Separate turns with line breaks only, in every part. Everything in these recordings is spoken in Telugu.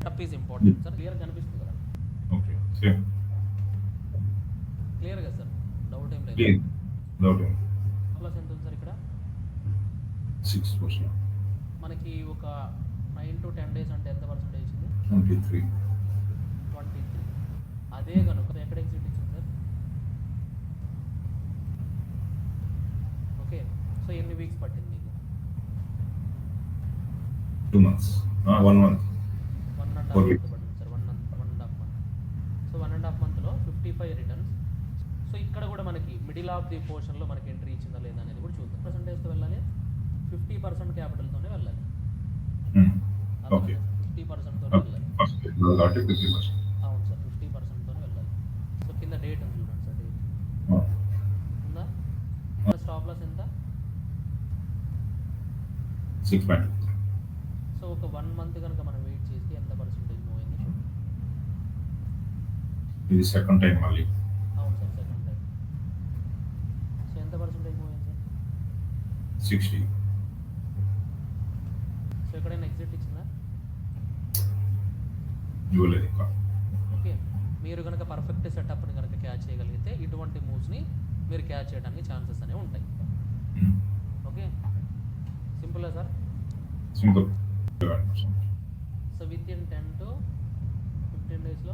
Setup is important sir. Clear కనిపిస్తుంది కదా?
ఓకే సేమ్
క్లియర్ కదా సార్? డౌట్ ఏం లేదు.
క్లియర్ డౌట్ ఏం
ప్లస్ ఎంత ఉంది సార్ ఇక్కడ?
6%.
మనకి ఒక 9 to 10 days అంటే ఎంత పర్సెంటేజ్ ఇచ్చింది?
23.
23. అదే కనుక ఎక్కడ ఎగ్జిట్ ఇచ్చింది సార్? ఓకే, సో ఎన్ని వీక్స్ పట్టింది మీకు?
2 months. 1 month.
1.5
4
month
weeks.
పట్టింది sir. 1.5 month. So 1.5 monthలో 55 returns. So ఇక్కడ కూడా మనకి మిడిల్ ఆఫ్ ది పోర్షన్లో మనకి ఎంట్రీ ఇచ్చిందా లేదా అనేది కూడా చూద్దాం. పర్సెంటేజ్తో వెళ్ళాలి, 50% క్యాపిటల్తోనే వెళ్ళాలి.
ఓకే
50%తోనే వెళ్ళాలి.
కాబట్టి 50%.
అవును సార్, 50%తోనే వెళ్ళాలి. సో కింద డేట్ ఉంది చూడండి సార్. డేట్ ఉందా? స్టాప్ లాస్ ఎంత?
6.2.
సో ఒక 1 month కనుక మనం వెయిట్ చేసి ఎంత పర్సెంటేజ్ మూవ్ అయింది చూడండి.
ఇది సెకండ్ టైం మళ్ళీ.
అవును సార్, సెకండ్ టైం. సో ఎంత పర్సెంటేజ్ మూవ్ అయింది సార్?
60.
సో ఎక్కడైనా ఎగ్జిట్ ఇచ్చిందా?
ఇవ్వలేదు ఇంకా.
ఓకే, మీరు కనుక పర్ఫెక్ట్ సెటప్ని కనుక క్యాచ్ చేయగలిగితే ఇటువంటి మూవ్స్ని మీరు క్యాచ్ చేయడానికి ఛాన్సెస్ అనేవి ఉంటాయి. ఓకే, సింపుల్గా sir.
Simple.
So with in 10 to 15 daysలో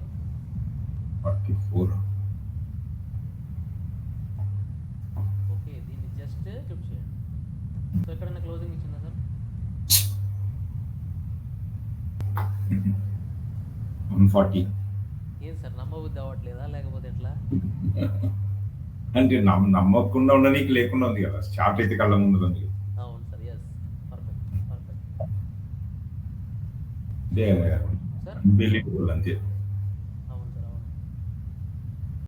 44.
Okay, దీన్ని జస్ట్ క్లిక్ చేయండి. సో ఎక్కడైనా క్లోజింగ్ ఇచ్చిందా సార్?
140.
ఏం సార్ నమ్మబుద్ధి అవ్వట్లేదా లేకపోతే ఎట్లా?
అంటే నమ్మకుండా ఉండడానికి లేకుండా ఉంది కదా, చార్ట్ అయితే కళ్ళ ముందు ఉంది.
అవును సార్, ఎస్, పర్ఫెక్ట్ పర్ఫెక్ట్
అంటే
సార్.
బిలీవబుల్ అంతే.